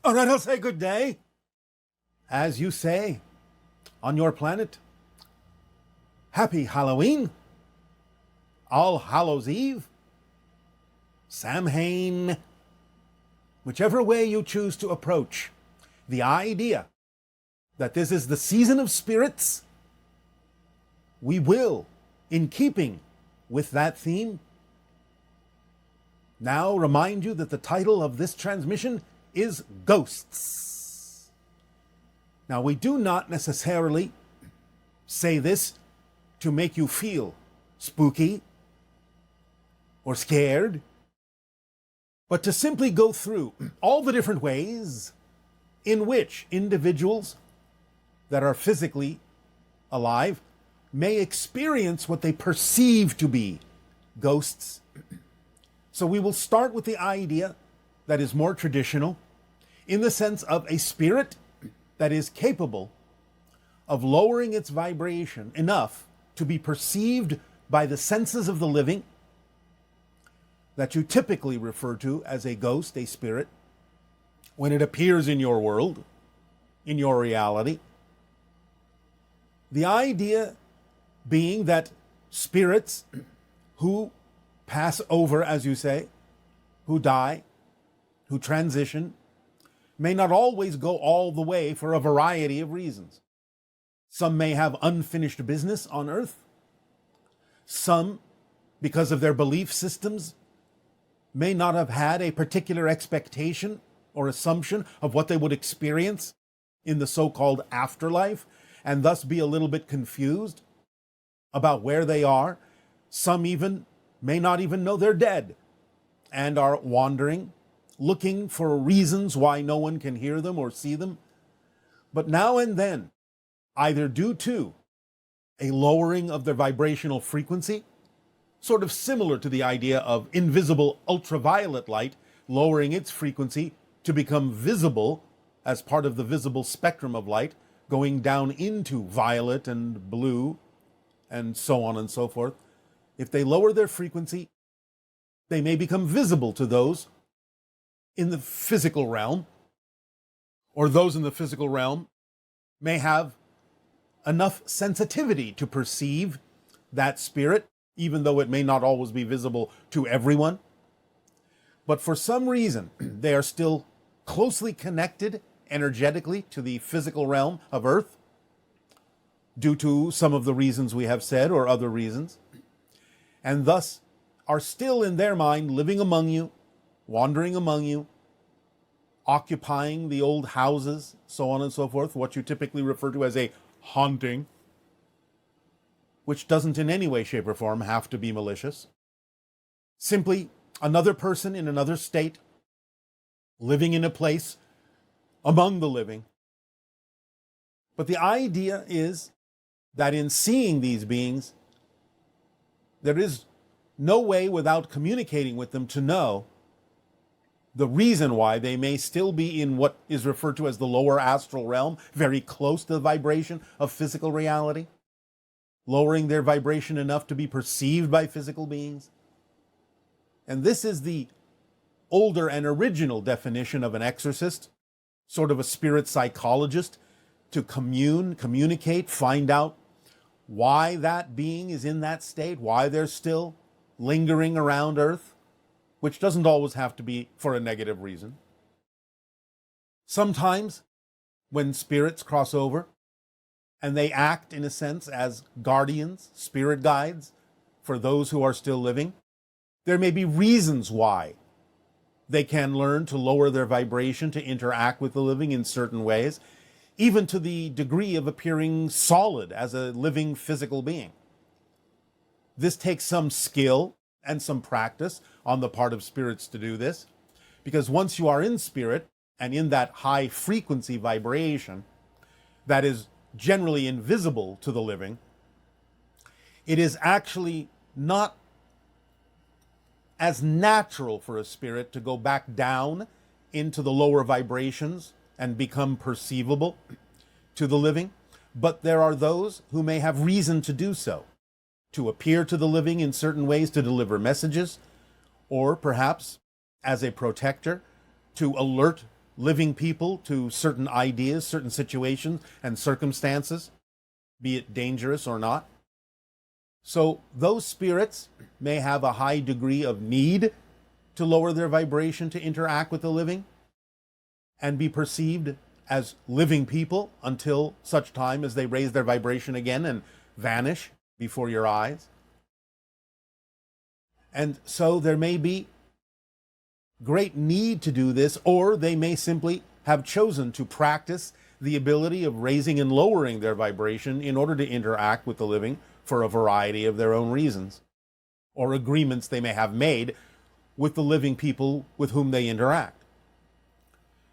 All right, I'll say good day. As you say, on your planet. Happy Halloween. All Hallows Eve. Samhain. Whichever way you choose to approach the idea that this is the season of spirits, we will, in keeping with that theme, now remind you that the title of this transmission is Ghosts. Now, we do not necessarily say this to make you feel spooky or scared, but to simply go through all the different ways in which individuals that are physically alive may experience what they perceive to be ghosts. So we will start with the idea that is more traditional, in the sense of a spirit that is capable of lowering its vibration enough to be perceived by the senses of the living, that you typically refer to as a ghost, a spirit, when it appears in your world, in your reality. The idea being that spirits who pass over, as you say, who die, who transition, may not always go all the way for a variety of reasons. Some may have unfinished business on earth. Some, because of their belief systems, may not have had a particular expectation or assumption of what they would experience in the so-called afterlife, and thus be a little bit confused about where they are. Some even may not even know they're dead and are wandering, looking for reasons why no one can hear them or see them. But now and then, either due to a lowering of their vibrational frequency, sort of similar to the idea of invisible ultraviolet light lowering its frequency to become visible as part of the visible spectrum of light, going down into violet and blue and so on and so forth. If they lower their frequency, they may become visible to those in the physical realm, or those in the physical realm may have enough sensitivity to perceive that spirit, even though it may not always be visible to everyone. But for some reason, they are still closely connected energetically to the physical realm of Earth, due to some of the reasons we have said or other reasons, and thus are still in their mind living among you, wandering among you, occupying the old houses, so on and so forth, what you typically refer to as a haunting, which doesn't in any way, shape, or form have to be malicious. Simply another person in another state, living in a place among the living. But the idea is that in seeing these beings, there is no way without communicating with them to know the reason why they may still be in what is referred to as the lower astral realm, very close to the vibration of physical reality, lowering their vibration enough to be perceived by physical beings. And this is the older and original definition of an exorcist, sort of a spirit psychologist, to communicate, find out why that being is in that state, why they're still lingering around Earth, which doesn't always have to be for a negative reason. Sometimes, when spirits cross over, and they act, in a sense, as guardians, spirit guides, for those who are still living, there may be reasons why they can learn to lower their vibration, to interact with the living in certain ways, even to the degree of appearing solid as a living physical being. This takes some skill and some practice on the part of spirits to do this, because once you are in spirit and in that high frequency vibration that is generally invisible to the living, it is actually not as natural for a spirit to go back down into the lower vibrations and become perceivable to the living. But there are those who may have reason to do so, to appear to the living in certain ways, to deliver messages, or perhaps as a protector, to alert living people to certain ideas, certain situations and circumstances, be it dangerous or not. So those spirits may have a high degree of need to lower their vibration to interact with the living and be perceived as living people until such time as they raise their vibration again and vanish before your eyes. And so there may be great need to do this, or they may simply have chosen to practice the ability of raising and lowering their vibration in order to interact with the living for a variety of their own reasons, or agreements they may have made with the living people with whom they interact.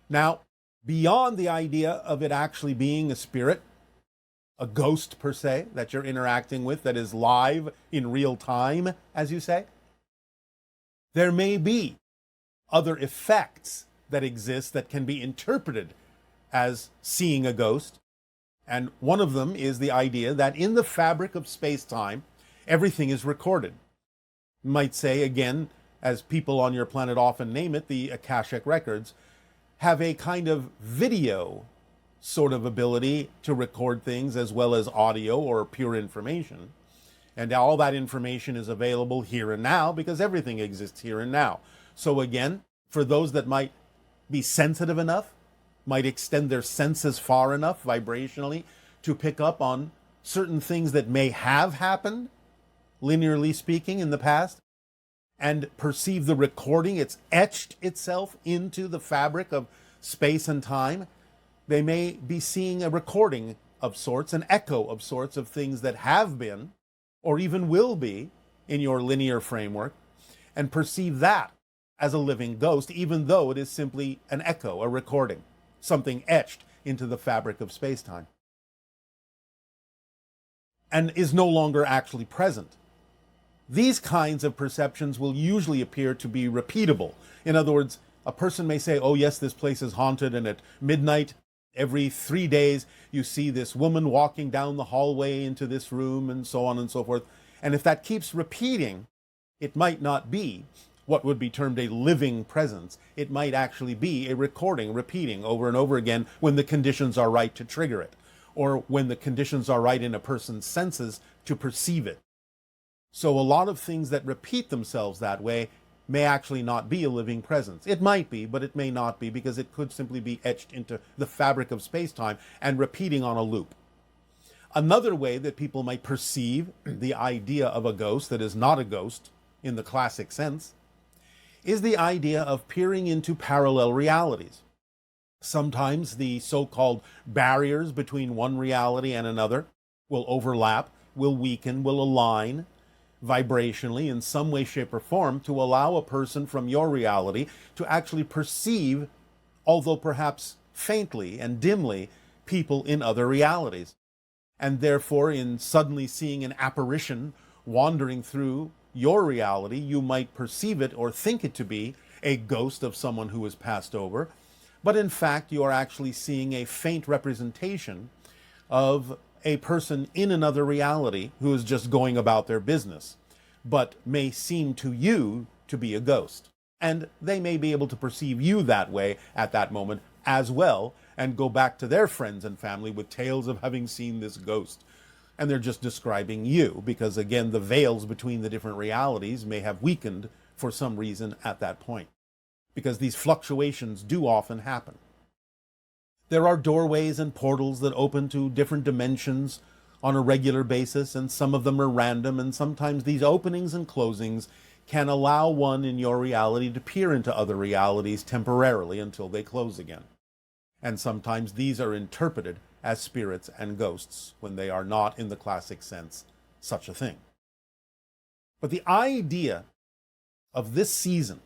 Now, beyond the idea of it actually being a spirit, a ghost per se, that you're interacting with, that is live in real time, as you say, there may be other effects that exist that can be interpreted as seeing a ghost. And one of them is the idea that in the fabric of space-time, everything is recorded. You might say, again, as people on your planet often name it, the Akashic records have a kind of video sort of ability to record things as well as audio or pure information. And all that information is available here and now because everything exists here and now. So again, for those that might be sensitive enough, might extend their senses far enough vibrationally to pick up on certain things that may have happened, linearly speaking, in the past, and perceive the recording, it's etched itself into the fabric of space and time. They may be seeing a recording of sorts, an echo of sorts of things that have been, or even will be, in your linear framework, and perceive that as a living ghost, even though it is simply an echo, a recording, something etched into the fabric of space-time, and is no longer actually present. These kinds of perceptions will usually appear to be repeatable. In other words, a person may say, oh yes, this place is haunted, and at midnight, every 3 days, you see this woman walking down the hallway into this room, and so on and so forth. And if that keeps repeating, it might not be what would be termed a living presence. It might actually be a recording, repeating over and over again when the conditions are right to trigger it, or when the conditions are right in a person's senses to perceive it. So a lot of things that repeat themselves that way may actually not be a living presence. It might be, but it may not be, because it could simply be etched into the fabric of space-time and repeating on a loop. Another way that people might perceive the idea of a ghost that is not a ghost in the classic sense is the idea of peering into parallel realities. Sometimes the so-called barriers between one reality and another will overlap, will weaken, will align vibrationally in some way, shape, or form to allow a person from your reality to actually perceive, although perhaps faintly and dimly, people in other realities. And therefore, in suddenly seeing an apparition wandering through your reality, you might perceive it or think it to be a ghost of someone who has passed over, but in fact you are actually seeing a faint representation of a person in another reality who is just going about their business, but may seem to you to be a ghost. And they may be able to perceive you that way at that moment as well, and go back to their friends and family with tales of having seen this ghost. And they're just describing you, because again, the veils between the different realities may have weakened for some reason at that point, because these fluctuations do often happen. There are doorways and portals that open to different dimensions on a regular basis, and some of them are random, and sometimes these openings and closings can allow one in your reality to peer into other realities temporarily until they close again. And sometimes these are interpreted as spirits and ghosts when they are not, in the classic sense, such a thing. But the idea of this season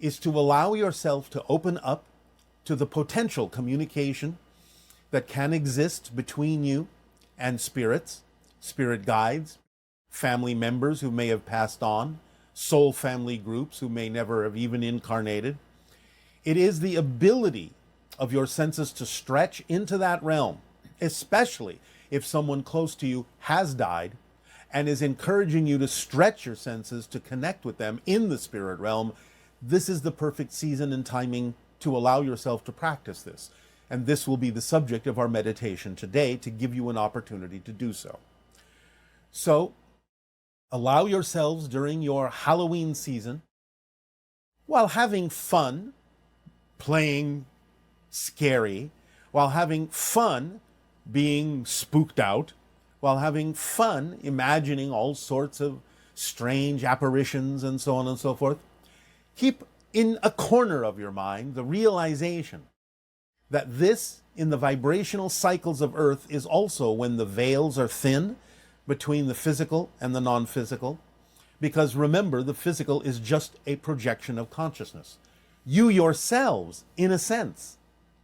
is to allow yourself to open up to the potential communication that can exist between you and spirits, spirit guides, family members who may have passed on, soul family groups who may never have even incarnated. It is the ability of your senses to stretch into that realm, especially if someone close to you has died and is encouraging you to stretch your senses to connect with them in the spirit realm. This is the perfect season and timing to allow yourself to practice this. And this will be the subject of our meditation today to give you an opportunity to do so. So, allow yourselves during your Halloween season, while having fun, playing scary, while having fun being spooked out, while having fun imagining all sorts of strange apparitions and so on and so forth, keep in a corner of your mind the realization that this, in the vibrational cycles of Earth, is also when the veils are thin between the physical and the non-physical. Because remember, the physical is just a projection of consciousness. You yourselves, in a sense,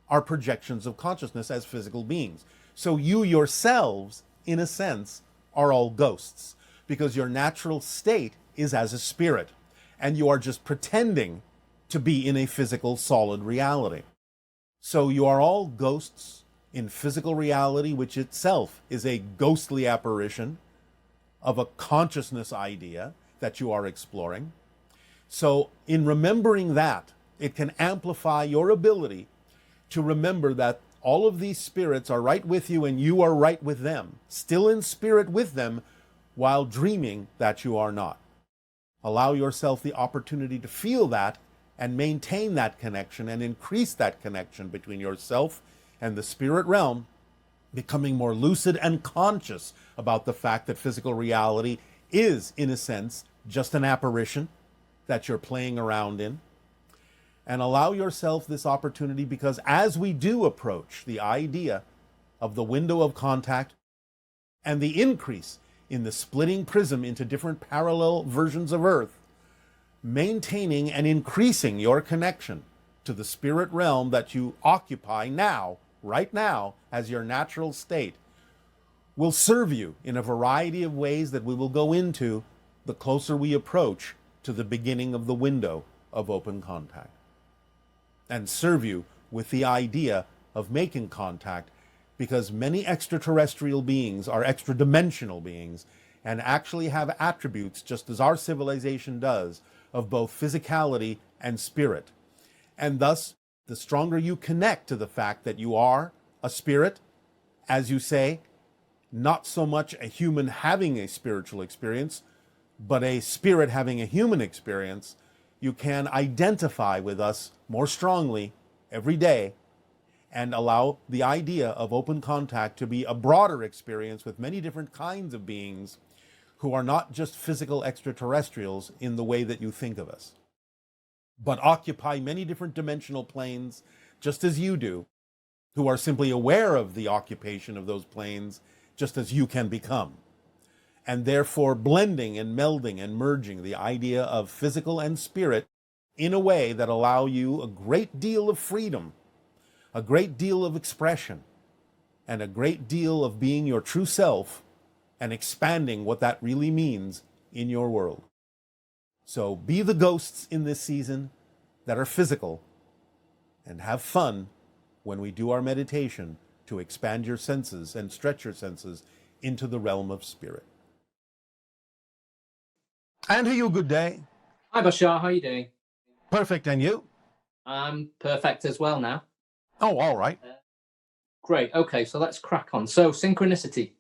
are projections of consciousness as physical beings. So you yourselves, in a sense, are all ghosts, because your natural state is as a spirit, and you are just pretending to be in a physical, solid reality. So you are all ghosts in physical reality, which itself is a ghostly apparition of a consciousness idea that you are exploring. So in remembering that, it can amplify your ability to remember that all of these spirits are right with you and you are right with them, still in spirit with them, while dreaming that you are not. Allow yourself the opportunity to feel that and maintain that connection and increase that connection between yourself and the spirit realm, becoming more lucid and conscious about the fact that physical reality is, in a sense, just an apparition that you're playing around in. And allow yourself this opportunity, because as we do approach the idea of the window of contact and the increase in the splitting prism into different parallel versions of Earth, maintaining and increasing your connection to the spirit realm that you occupy now, right now, as your natural state, will serve you in a variety of ways that we will go into the closer we approach to the beginning of the window of open contact. And serve you with the idea of making contact, because many extraterrestrial beings are extra-dimensional beings and actually have attributes, just as our civilization does, of both physicality and spirit. And thus, the stronger you connect to the fact that you are a spirit, as you say, not so much a human having a spiritual experience, but a spirit having a human experience, you can identify with us more strongly every day and allow the idea of open contact to be a broader experience with many different kinds of beings who are not just physical extraterrestrials in the way that you think of us, but occupy many different dimensional planes just as you do, who are simply aware of the occupation of those planes just as you can become. And therefore blending and melding and merging the idea of physical and spirit in a way that allow you a great deal of freedom, a great deal of expression, and a great deal of being your true self and expanding what that really means in your world. So be the ghosts in this season that are physical, and have fun when we do our meditation to expand your senses and stretch your senses into the realm of spirit. And to you, good day. Hi, Bashar. How are you doing? Perfect, and you? I'm perfect as well now. Oh, all right. Great. Okay, so let's crack on. So, synchronicity.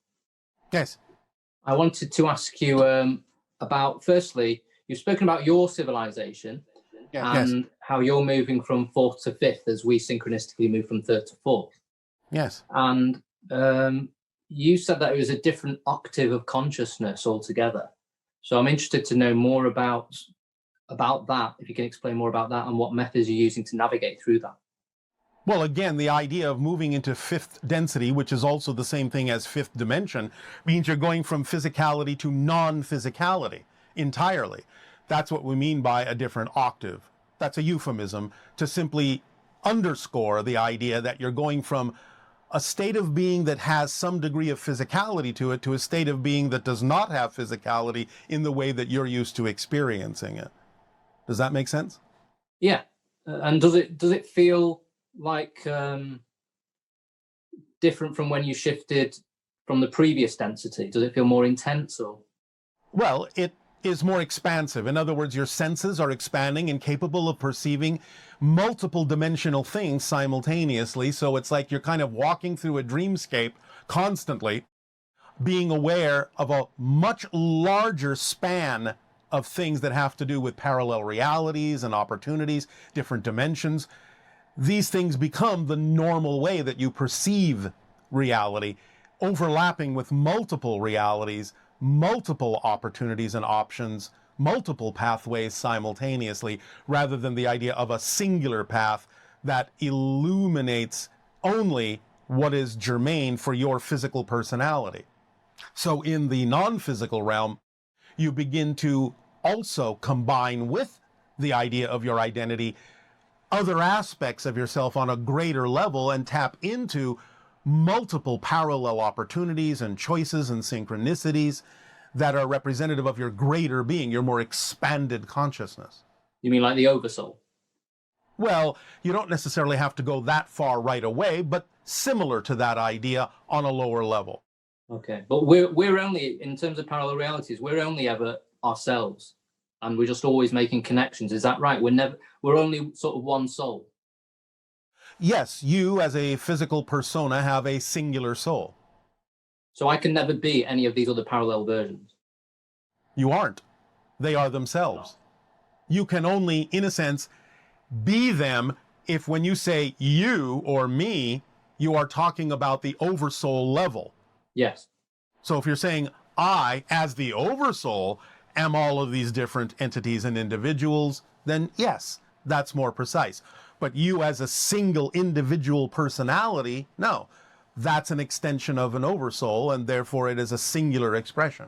Yes. I wanted to ask you about, firstly, you've spoken about your civilization and how you're moving from fourth to fifth as we synchronistically move from third to fourth. Yes. And you said that it was a different octave of consciousness altogether. So I'm interested to know more about that, if you can explain more about that and what methods you're using to navigate through that. Well, again, the idea of moving into fifth density, which is also the same thing as fifth dimension, means you're going from physicality to non-physicality entirely. That's what we mean by a different octave. That's a euphemism to simply underscore the idea that you're going from a state of being that has some degree of physicality to it to a state of being that does not have physicality in the way that you're used to experiencing it. Does that make sense? Yeah. And does it feel like different from when you shifted from the previous density? Does it feel more intense or? Well, it is more expansive. In other words, your senses are expanding and capable of perceiving multiple dimensional things simultaneously. So it's like you're kind of walking through a dreamscape constantly, being aware of a much larger span of things that have to do with parallel realities and opportunities, different dimensions. These things become the normal way that you perceive reality, overlapping with multiple realities, multiple opportunities and options, multiple pathways simultaneously, rather than the idea of a singular path that illuminates only what is germane for your physical personality. So in the non-physical realm, you begin to also combine with the idea of your identity other aspects of yourself on a greater level and tap into multiple parallel opportunities and choices and synchronicities that are representative of your greater being, your more expanded consciousness. You mean like the oversoul? Well, you don't necessarily have to go that far right away, but similar to that idea on a lower level. Okay, but we're only, in terms of parallel realities, we're only ever ourselves, and we're just always making connections. Is that right? We're only sort of one soul. Yes, you as a physical persona have a singular soul. So I can never be any of these other parallel versions. You aren't. They are themselves. You can only, in a sense, be them if when you say you or me, you are talking about the oversoul level. Yes. So if you're saying I, as the oversoul, am all of these different entities and individuals, then yes, that's more precise. But you as a single individual personality, no, that's an extension of an oversoul, and therefore it is a singular expression.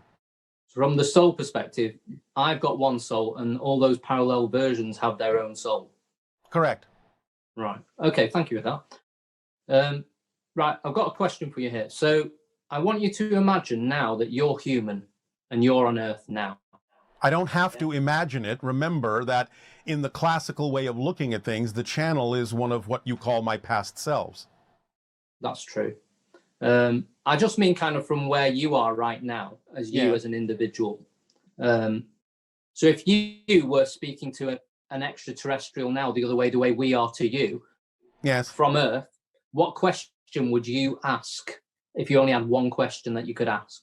From the soul perspective, I've got one soul, and all those parallel versions have their own soul. Correct. Right. Okay, thank you for that. Right, I've got a question for you here. So I want you to imagine now that you're human and you're on Earth now. I don't have to imagine it. Remember that in the classical way of looking at things, the channel is one of what you call my past selves. That's true. I just mean kind of from where you are right now, as you as an individual. So if you were speaking to an extraterrestrial now, the way we are to you, yes, from Earth, what question would you ask if you only had one question that you could ask?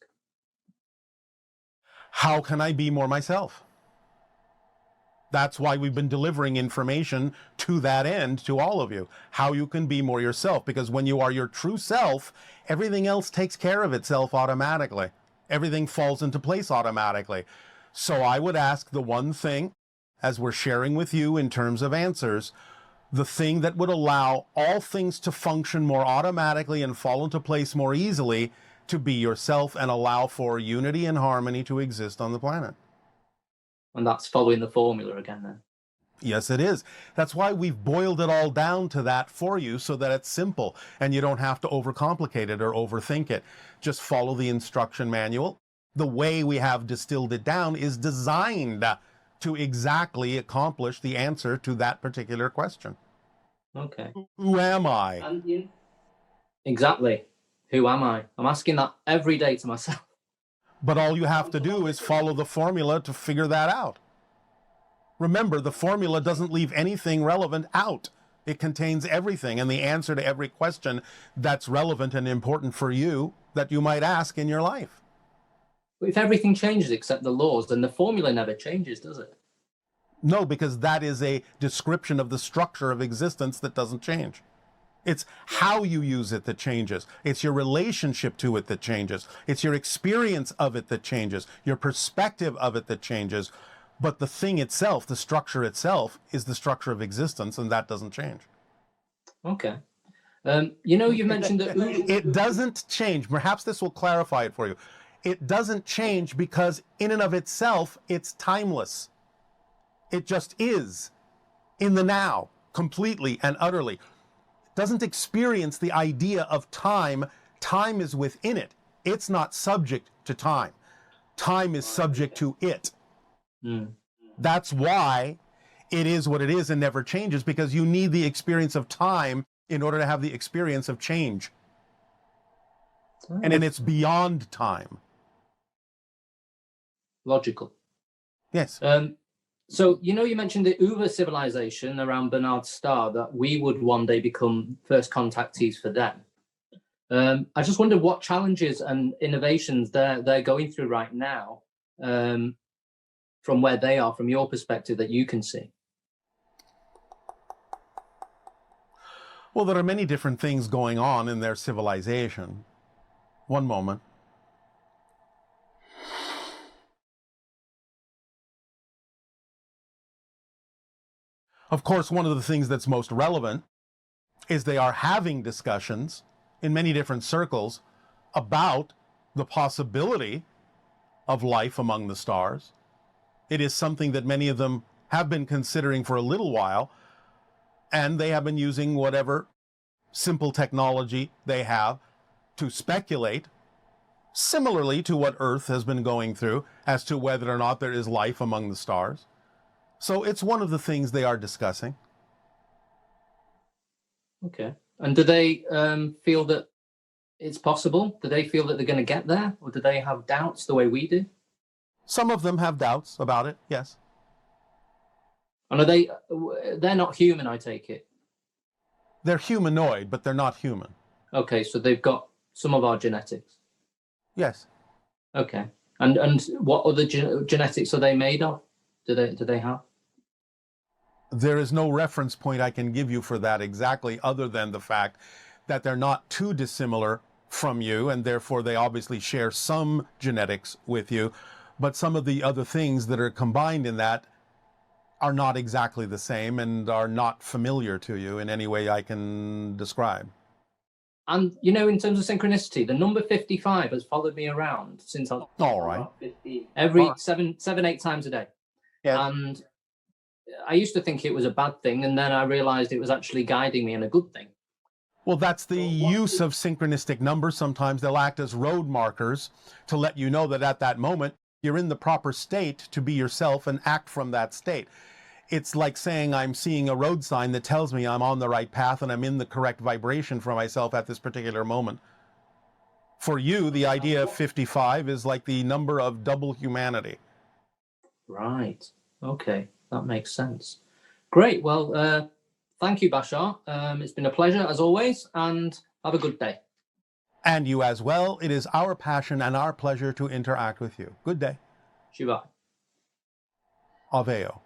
How can I be more myself? That's why we've been delivering information to that end to all of you. How you can be more yourself, because when you are your true self, everything else takes care of itself automatically. Everything falls into place automatically. So I would ask the one thing, as we're sharing with you in terms of answers, the thing that would allow all things to function more automatically and fall into place more easily, to be yourself and allow for unity and harmony to exist on the planet. And that's following the formula again then. Yes, it is. That's why we've boiled it all down to that for you, so that it's simple and you don't have to overcomplicate it or overthink it. Just follow the instruction manual. The way we have distilled it down is designed to exactly accomplish the answer to that particular question. Okay. Who am I? Exactly. Who am I? I'm asking that every day to myself. But all you have to do is follow the formula to figure that out. Remember, the formula doesn't leave anything relevant out. It contains everything and the answer to every question that's relevant and important for you that you might ask in your life. But if everything changes except the laws, then the formula never changes, does it? No, because that is a description of the structure of existence that doesn't change. It's how you use it that changes. It's your relationship to it that changes. It's your experience of it that changes. Your perspective of it that changes. But the thing itself, the structure itself, is the structure of existence, and that doesn't change. Okay. You mentioned that it doesn't change. Perhaps this will clarify it for you. It doesn't change because in and of itself, it's timeless. It just is in the now, completely and utterly. Doesn't experience the idea of time. Time is within it. It's not subject to time. Time is subject to it. That's why it is what it is and never changes, because you need the experience of time in order to have the experience of change. And it's beyond time. Logical. Yes. So, you mentioned the Uber civilization around Bernard's star, that we would one day become first contactees for them. I just wonder what challenges and innovations they're going through right now, from where they are, from your perspective, that you can see. Well, there are many different things going on in their civilization. One moment. Of course, one of the things that's most relevant is they are having discussions in many different circles about the possibility of life among the stars. It is something that many of them have been considering for a little while, and they have been using whatever simple technology they have to speculate, similarly to what Earth has been going through, as to whether or not there is life among the stars. So it's one of the things they are discussing. Okay. And do they feel that it's possible? Do they feel that they're going to get there? Or do they have doubts the way we do? Some of them have doubts about it, yes. And they're not human, I take it? They're humanoid, but they're not human. Okay, so they've got some of our genetics. Yes. Okay. And what other genetics are they made of? Do they have? There is no reference point I can give you for that exactly, other than the fact that they're not too dissimilar from you, and therefore they obviously share some genetics with you, but some of the other things that are combined in that are not exactly the same and are not familiar to you in any way I can describe. And, in terms of synchronicity, the number 55 has followed me around since I was All right. about 15, every 7-8 times a day. Yes. And I used to think it was a bad thing, and then I realized it was actually guiding me in a good thing. Well, that's the use of synchronistic numbers. Sometimes they'll act as road markers to let you know that at that moment you're in the proper state to be yourself and act from that state. It's like saying I'm seeing a road sign that tells me I'm on the right path and I'm in the correct vibration for myself at this particular moment. For you, the idea of 55 is like the number of double humanity. Right. Okay. That makes sense. Great. Well, thank you, Bashar. It's been a pleasure as always, and have a good day. And you as well. It is our passion and our pleasure to interact with you. Good day. Shiva. Aveo.